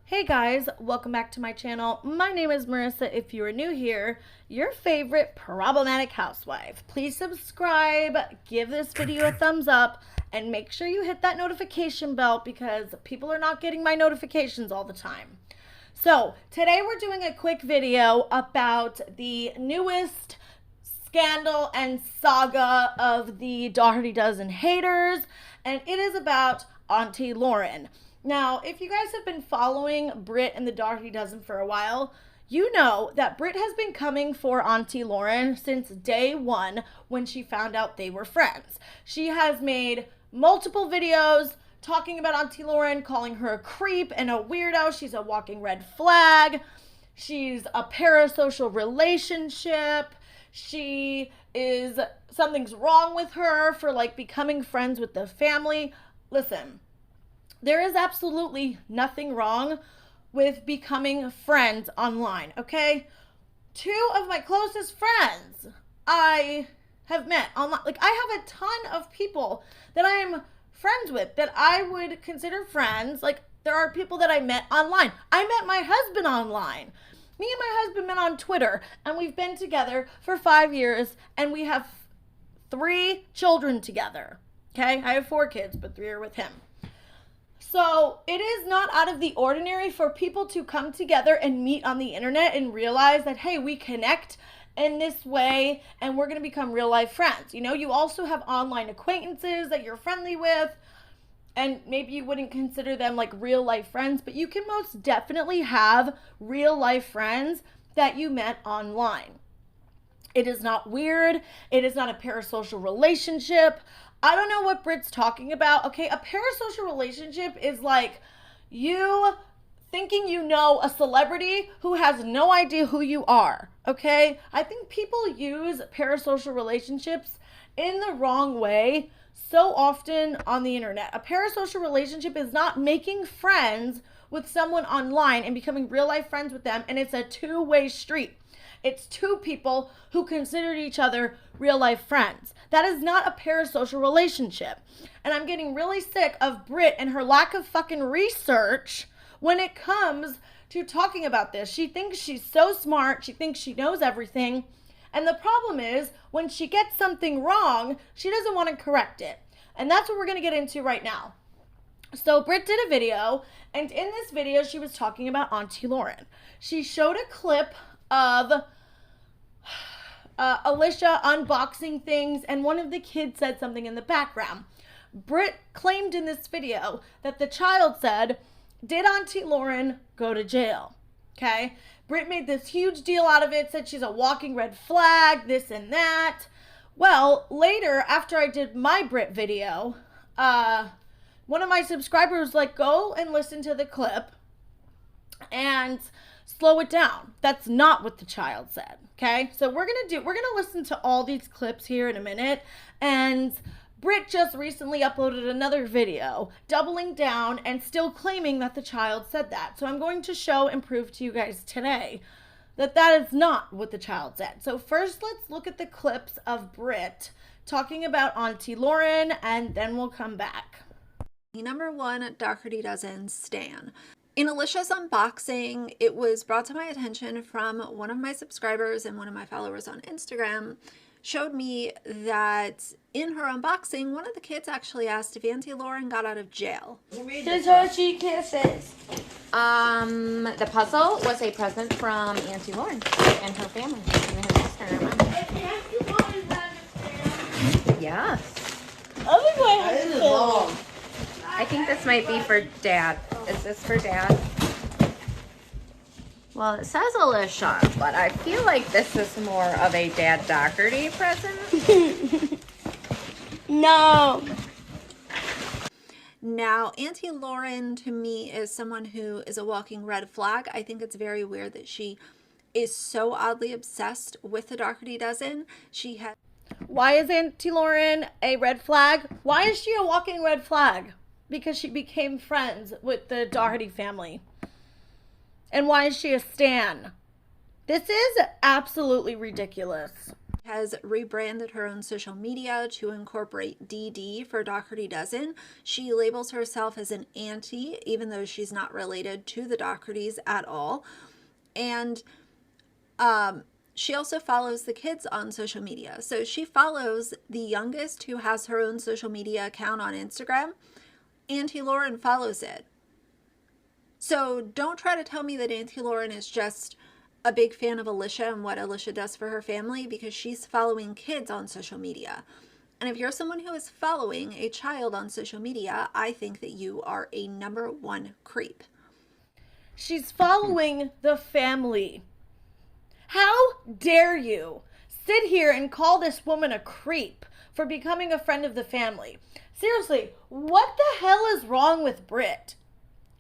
Hey guys, welcome back to my channel. My name is Marissa. If you are new here, your favorite problematic housewife. Please subscribe, give this video a thumbs up, and make sure you hit that notification bell because people are not getting my notifications all the time. So today we're doing a quick video about the newest scandal and saga of the Dougherty Dozen haters, and it is about Aunty Lauren. Now, if you guys have been following Britt and the Dougherty Dozen for a while, you know that Britt has been coming for Aunty Lauren since day one when she found out they were friends. She has made multiple videos talking about Aunty Lauren, calling her a creep and a weirdo. She's a walking red flag. She's a parasocial relationship. Something's wrong with her for becoming friends with the family. Listen. There is absolutely nothing wrong with becoming friends online, okay? Two of my closest friends I have met online. I have a ton of people that I am friends with that I would consider friends. There are people that I met online. I met my husband online. Me and my husband met on Twitter, and we've been together for 5 years, and we have 3 children together, okay? I have 4 kids, but 3 are with him. So it is not out of the ordinary for people to come together and meet on the internet and realize that, hey, we connect in this way and we're going to become real life friends. You know, you also have online acquaintances that you're friendly with, and maybe you wouldn't consider them real life friends, but you can most definitely have real life friends that you met online. It is not weird. It is not a parasocial relationship. I don't know what Britt's talking about. Okay, a parasocial relationship is like you thinking you know a celebrity who has no idea who you are. Okay, I think people use parasocial relationships in the wrong way so often on the internet. A parasocial relationship is not making friends with someone online and becoming real life friends with them, and it's a two-way street. It's 2 people who considered each other real life friends. That is not a parasocial relationship. And I'm getting really sick of Britt and her lack of fucking research when it comes to talking about this. She thinks she's so smart. She thinks she knows everything. And the problem is when she gets something wrong, she doesn't want to correct it. And that's what we're going to get into right now. So Britt did a video, and in this video, she was talking about Aunty Lauren. She showed a clip of Alicia unboxing things, and one of the kids said something in the background. Britt claimed in this video that the child said, "Did Aunty Lauren go to jail?" Okay? Britt made this huge deal out of it, said she's a walking red flag, this and that. Well, later, after I did my Britt video, one of my subscribers was like, go and listen to the clip and slow it down. That's not what the child said. Okay, so we're gonna listen to all these clips here in a minute. And Britt just recently uploaded another video doubling down and still claiming that the child said that. So I'm going to show and prove to you guys today that that is not what the child said. So first, let's look at the clips of Britt talking about Aunty Lauren, and then we'll come back. Number 1, Dougherty Dozen stan. In Alicia's unboxing, it was brought to my attention from one of my subscribers and one of my followers on Instagram showed me that in her unboxing, one of the kids actually asked if Aunty Lauren got out of jail. Here's what she kisses. The puzzle was a present from Aunty Lauren and her family, and her sister and her mom. Yes. I think this might be for Dad. Is this for Dad? Well, it says Alicia, but I feel like this is more of a Dad Dougherty present. No. Now, Aunty Lauren to me is someone who is a walking red flag. I think it's very weird that she is so oddly obsessed with the Dougherty Dozen. Why is Aunty Lauren a red flag? Why is she a walking red flag? Because she became friends with the Dougherty family. And why is she a stan? This is absolutely ridiculous. has rebranded her own social media to incorporate DD for Dougherty Dozen. She labels herself as an auntie, even though she's not related to the Doughertys at all. And she also follows the kids on social media. So she follows the youngest, who has her own social media account on Instagram. Aunty Lauren follows it. So don't try to tell me that Aunty Lauren is just a big fan of Alicia and what Alicia does for her family, because she's following kids on social media. And if you're someone who is following a child on social media, I think that you are a number one creep. She's following the family. How dare you sit here and call this woman a creep for becoming a friend of the family? Seriously, what the hell is wrong with Britt?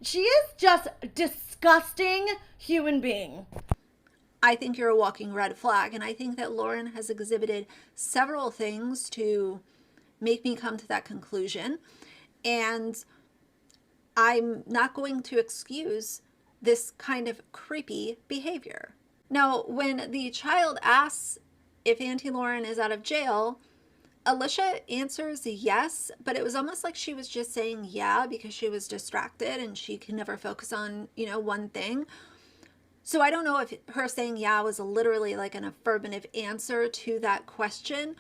She is just a disgusting human being. I think you're a walking red flag, and I think that Lauren has exhibited several things to make me come to that conclusion, and I'm not going to excuse this kind of creepy behavior. Now, when the child asks if Aunty Lauren is out of jail, Alicia answers yes, but it was almost like she was just saying yeah because she was distracted and she can never focus on, one thing. So I don't know if her saying yeah was literally like an affirmative answer to that question.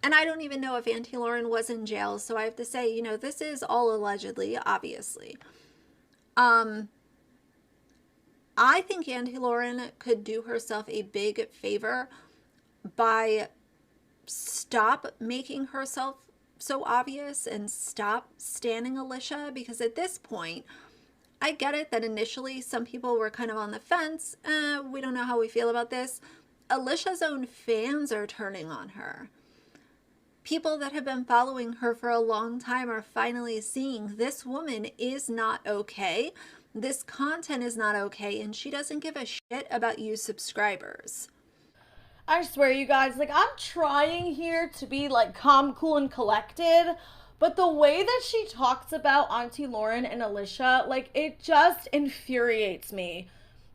And I don't even know if Aunty Lauren was in jail. So I have to say, this is all allegedly, obviously. I think Aunty Lauren could do herself a big favor by stop making herself so obvious and stop standing Alicia, because at this point, I get it that initially some people were kind of on the fence. We don't know how we feel about this. Alicia's own fans are turning on her. People that have been following her for a long time are finally seeing this woman is not okay. This content is not okay, and she doesn't give a shit about you subscribers. I swear, you guys, I'm trying here to be calm, cool, and collected, but the way that she talks about Aunty Lauren and Alicia, it just infuriates me.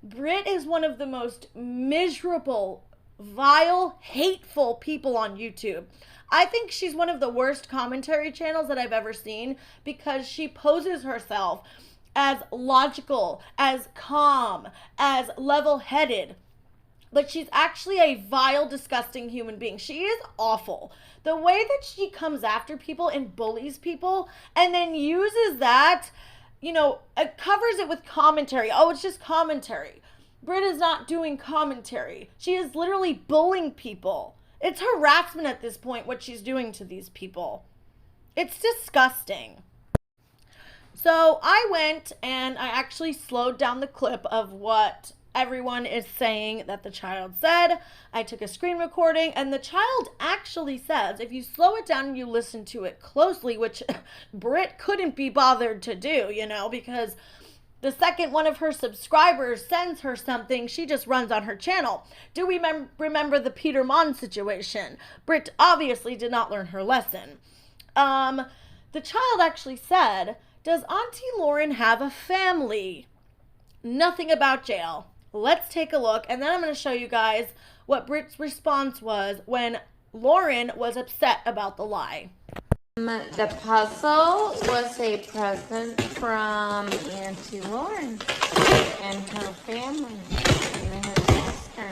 Britt is one of the most miserable, vile, hateful people on YouTube. I think she's one of the worst commentary channels that I've ever seen, because she poses herself as logical, as calm, as level-headed. But she's actually a vile, disgusting human being. She is awful. The way that she comes after people and bullies people and then uses that, covers it with commentary. Oh, it's just commentary. Britt is not doing commentary. She is literally bullying people. It's harassment at this point, what she's doing to these people. It's disgusting. So I went and I actually slowed down the clip of what everyone is saying that the child said. I took a screen recording, and the child actually says, if you slow it down and you listen to it closely, which Britt couldn't be bothered to do, because the second one of her subscribers sends her something, she just runs on her channel. Do we remember the Peter Mon situation? Britt obviously did not learn her lesson. The child actually said, does Aunty Lauren have a family? Nothing about jail. Let's take a look, and then I'm going to show you guys what Britt's response was when Lauren was upset about the lie. The puzzle was a present from Aunty Lauren and her family and her sister.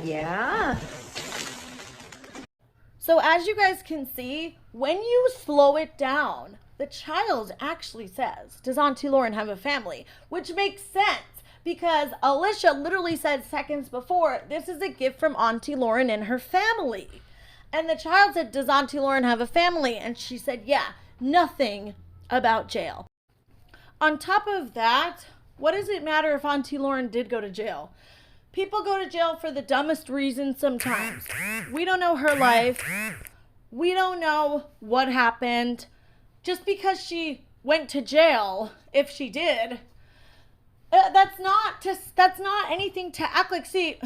Yeah. So as you guys can see, when you slow it down, the child actually says, does Aunty Lauren have a family? Which makes sense, because Alicia literally said seconds before, this is a gift from Aunty Lauren and her family. And the child said, does Aunty Lauren have a family? And she said, yeah, nothing about jail. On top of that, what does it matter if Aunty Lauren did go to jail? People go to jail for the dumbest reasons sometimes. We don't know her life. We don't know what happened. Just because she went to jail, if she did, that's not anything to act like. See,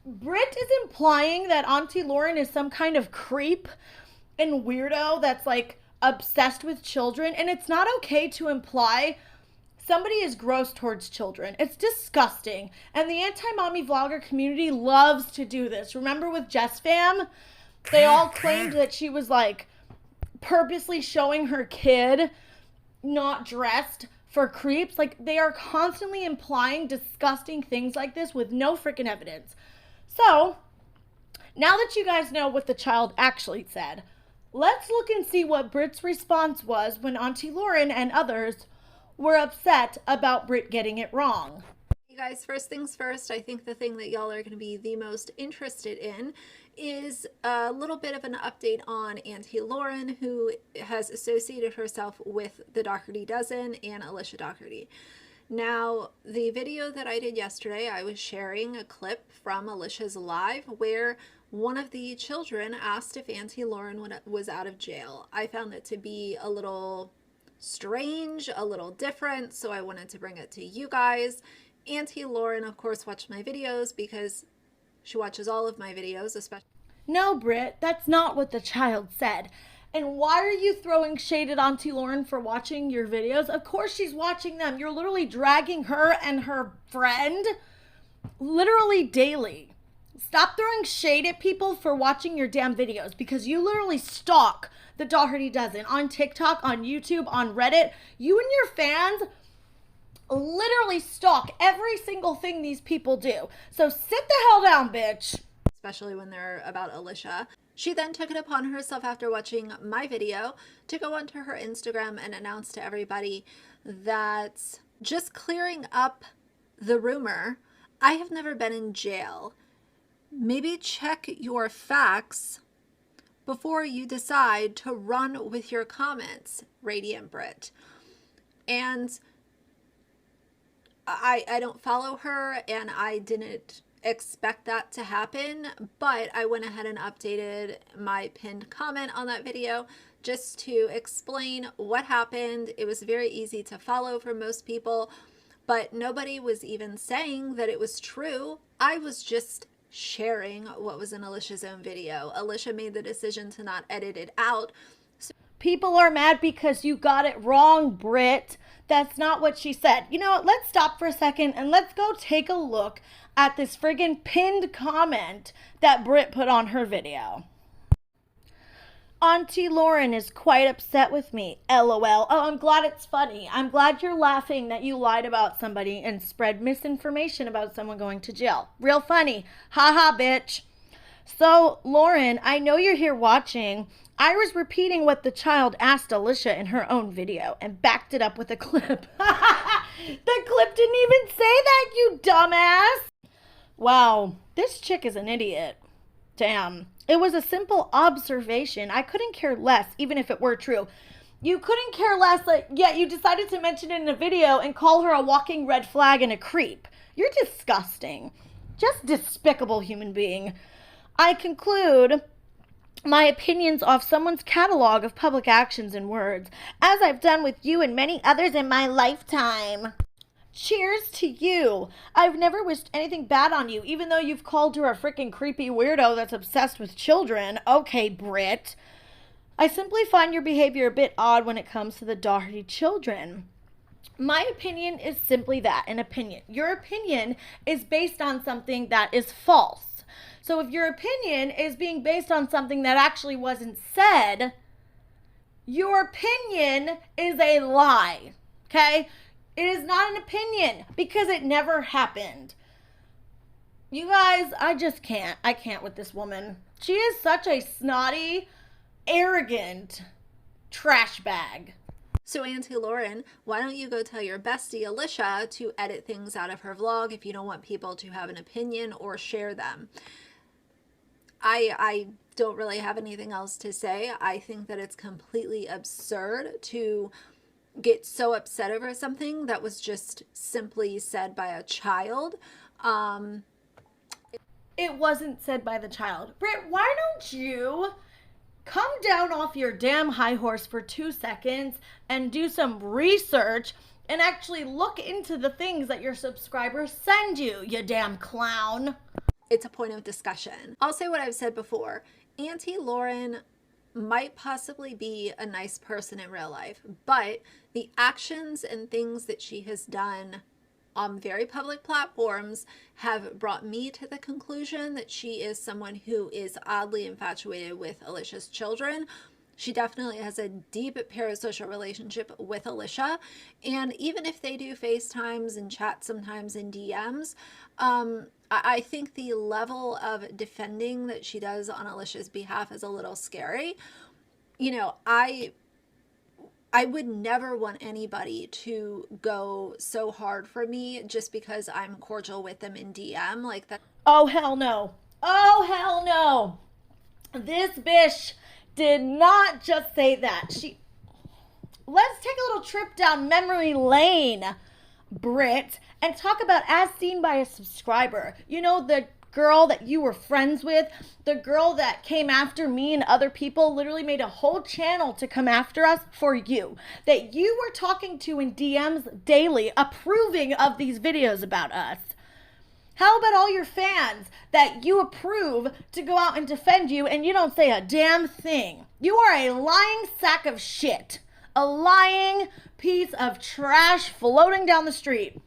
Britt is implying that Aunty Lauren is some kind of creep and weirdo that's obsessed with children, and it's not okay to imply Somebody is gross towards children. It's disgusting. And the anti-mommy vlogger community loves to do this. Remember with Jess Fam? They all claimed that she was like purposely showing her kid not dressed for creeps. Like, they are constantly implying disgusting things like this with no freaking evidence. So, now that you guys know what the child actually said, let's look and see what Britt's response was when Aunty Lauren and others were upset about Britt getting it wrong. You guys, first things first, I think the thing that y'all are going to be the most interested in is a little bit of an update on Aunty Lauren, who has associated herself with the Dougherty Dozen and Alicia Dougherty. Now, the video that I did yesterday, I was sharing a clip from Alicia's live where one of the children asked if Aunty Lauren was out of jail. I found it to be a little strange, a little different, so I wanted to bring it to you guys. Aunty Lauren, of course, watched my videos because she watches all of my videos, especially. No, Britt, that's not what the child said. And why are you throwing shade at Aunty Lauren for watching your videos? Of course she's watching them. You're literally dragging her and her friend literally daily. Stop throwing shade at people for watching your damn videos, because you literally stalk the Dougherty Dozen on TikTok, on YouTube, on Reddit. You and your fans literally stalk every single thing these people do. So sit the hell down, bitch. Especially when they're about Alicia. She then took it upon herself after watching my video to go onto her Instagram and announce to everybody that, just clearing up the rumor, I have never been in jail. Maybe check your facts before you decide to run with your comments, Radiant Brit. And I don't follow her, and I didn't expect that to happen, but I went ahead and updated my pinned comment on that video just to explain what happened. It was very easy to follow for most people, but nobody was even saying that it was true. I was just sharing what was in Alicia's own video. Alicia made the decision to not edit it out. People are mad because you got it wrong, Britt. That's not what she said. You know what? Let's stop for a second and let's go take a look at this friggin' pinned comment that Britt put on her video. Aunty Lauren is quite upset with me. LOL. Oh, I'm glad it's funny. I'm glad you're laughing that you lied about somebody and spread misinformation about someone going to jail. Real funny. Haha, bitch. So, Lauren, I know you're here watching. I was repeating what the child asked Alicia in her own video and backed it up with a clip. The clip didn't even say that, you dumbass. Wow, this chick is an idiot. Damn. It was a simple observation. I couldn't care less, even if it were true. You couldn't care less, yet you decided to mention it in a video and call her a walking red flag and a creep. You're disgusting. Just despicable human being. I conclude my opinions off someone's catalog of public actions and words, as I've done with you and many others in my lifetime. Cheers to you. I've never wished anything bad on you, even though you've called her a freaking creepy weirdo that's obsessed with children. Okay, Britt. I simply find your behavior a bit odd when it comes to the Dougherty children. My opinion is simply that, an opinion. Your opinion is based on something that is false. So if your opinion is being based on something that actually wasn't said, your opinion is a lie, okay? It is not an opinion because it never happened. You guys, I just can't. I can't with this woman. She is such a snotty, arrogant trash bag. So Aunty Lauren, why don't you go tell your bestie Alicia to edit things out of her vlog if you don't want people to have an opinion or share them? I don't really have anything else to say. I think that it's completely absurd to get so upset over something that was just simply said by a child. It wasn't said by the child. Britt, why don't you come down off your damn high horse for 2 seconds and do some research and actually look into the things that your subscribers send you, you damn clown. It's a point of discussion. I'll say what I've said before. Aunty Lauren might possibly be a nice person in real life, but the actions and things that she has done on very public platforms have brought me to the conclusion that she is someone who is oddly infatuated with Alicia's children. She definitely has a deep parasocial relationship with Alicia. And even if they do FaceTimes and chat sometimes in DMs, I think the level of defending that she does on Alicia's behalf is a little scary. You know, I would never want anybody to go so hard for me just because I'm cordial with them in DM like that. Oh, hell no. Oh, hell no. This bitch did not just say that. Let's take a little trip down memory lane, Brit, and talk about As Seen by a Subscriber. You know, the girl that you were friends with, the girl that came after me and other people, literally made a whole channel to come after us for you, that you were talking to in DMs daily, approving of these videos about us. How about all your fans that you approve to go out and defend you and you don't say a damn thing? You are a lying sack of shit. A lying piece of trash floating down the street.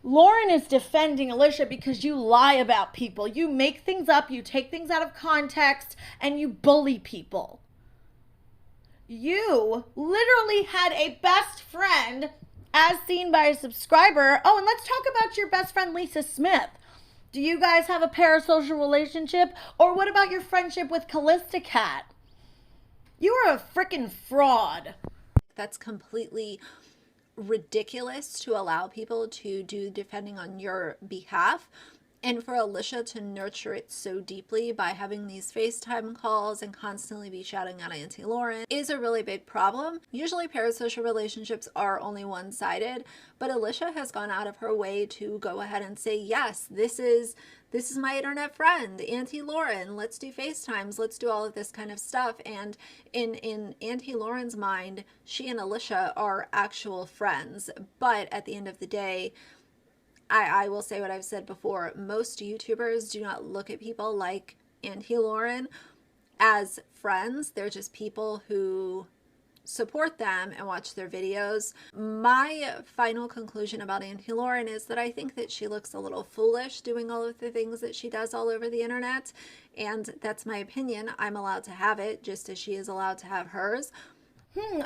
Lauren is defending Alicia because you lie about people. You make things up, you take things out of context, and you bully people. You literally had a best friend As Seen by a Subscriber. Oh, and let's talk about your best friend, Lisa Smith. Do you guys have a parasocial relationship? Or what about your friendship with Callista Cat? You are a freaking fraud. That's completely ridiculous to allow people to do defending on your behalf. And for Alicia to nurture it so deeply by having these FaceTime calls and constantly be shouting at Aunty Lauren is a really big problem. Usually parasocial relationships are only one-sided, but Alicia has gone out of her way to go ahead and say, yes, this is my internet friend, Aunty Lauren. Let's do FaceTimes. Let's do all of this kind of stuff. And in Aunty Lauren's mind, she and Alicia are actual friends. But at the end of the day, I will say what I've said before. Most YouTubers do not look at people like Aunty Lauren as friends. They're just people who support them and watch their videos. My final conclusion about Aunty Lauren is that I think that she looks a little foolish doing all of the things that she does all over the internet. And that's my opinion. I'm allowed to have it just as she is allowed to have hers.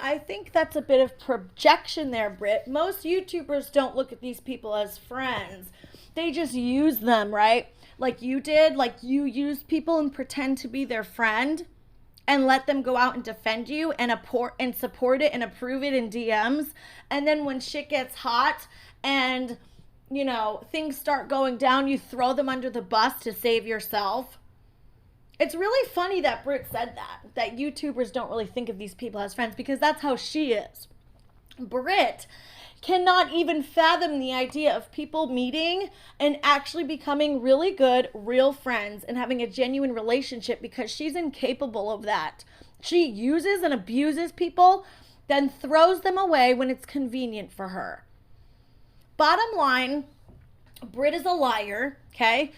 I think that's a bit of projection there, Britt. Most YouTubers don't look at these people as friends. They just use them, right? Like you did, like you used people and pretend to be their friend and let them go out and defend you and support it and approve it in DMs. And then when shit gets hot and, you know, things start going down, you throw them under the bus to save yourself. It's really funny that Britt said that YouTubers don't really think of these people as friends because that's how she is. Britt cannot even fathom the idea of people meeting and actually becoming really good, real friends and having a genuine relationship because she's incapable of that. She uses and abuses people, then throws them away when it's convenient for her. Bottom line, Britt is a liar, okay?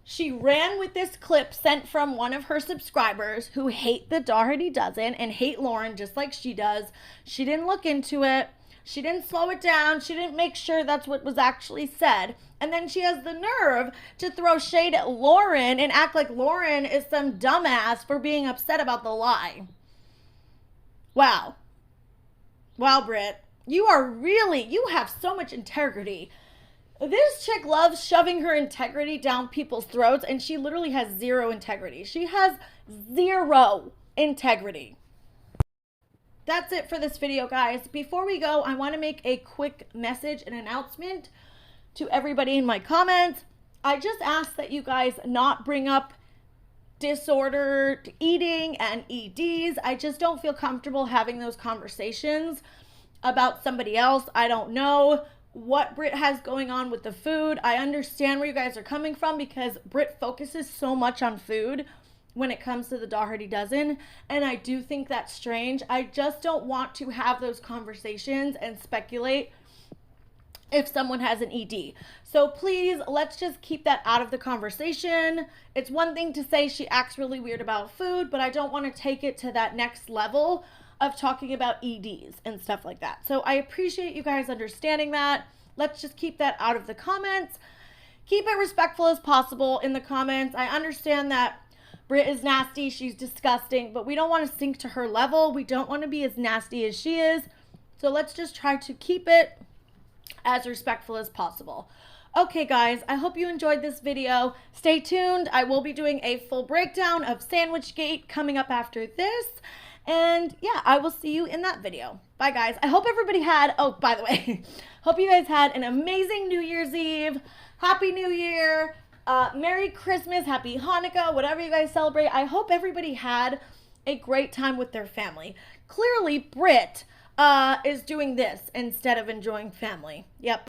She ran with this clip sent from one of her subscribers who hate the Dougherty Dozen and hate Lauren just like she does. She didn't look into it. She didn't slow it down. She didn't make sure that's what was actually said. And then she has the nerve to throw shade at Lauren and act like Lauren is some dumbass for being upset about the lie. Wow. Wow, Britt. You have so much integrity. This chick loves shoving her integrity down people's throats, and she literally has zero integrity. She has zero integrity. That's it for this video, guys. Before we go, I want to make a quick message and announcement to everybody in my comments. I just ask that you guys not bring up disordered eating and EDs. I just don't feel comfortable having those conversations about somebody else. I don't know what Britt has going on with the food. I understand where you guys are coming from because Britt focuses so much on food when it comes to the Dougherty Dozen, and I do think that's strange. I just don't want to have those conversations and speculate if someone has an ED. So please, let's just keep that out of the conversation. It's one thing to say she acts really weird about food, but I don't want to take it to that next level of talking about EDs and stuff like that. So I appreciate you guys understanding that. Let's just keep that out of the comments. Keep it respectful as possible in the comments. I understand that Britt is nasty, she's disgusting, but we don't want to sink to her level. We don't want to be as nasty as she is. So let's just try to keep it as respectful as possible. Okay guys, I hope you enjoyed this video. Stay tuned. I will be doing a full breakdown of Sandwichgate coming up after this. And yeah, I will see you in that video. Bye guys. I hope everybody had, oh, by the way, hope you guys had an amazing New Year's Eve. Happy New Year. Merry Christmas. Happy Hanukkah. Whatever you guys celebrate. I hope everybody had a great time with their family. Clearly, Britt is doing this instead of enjoying family. Yep.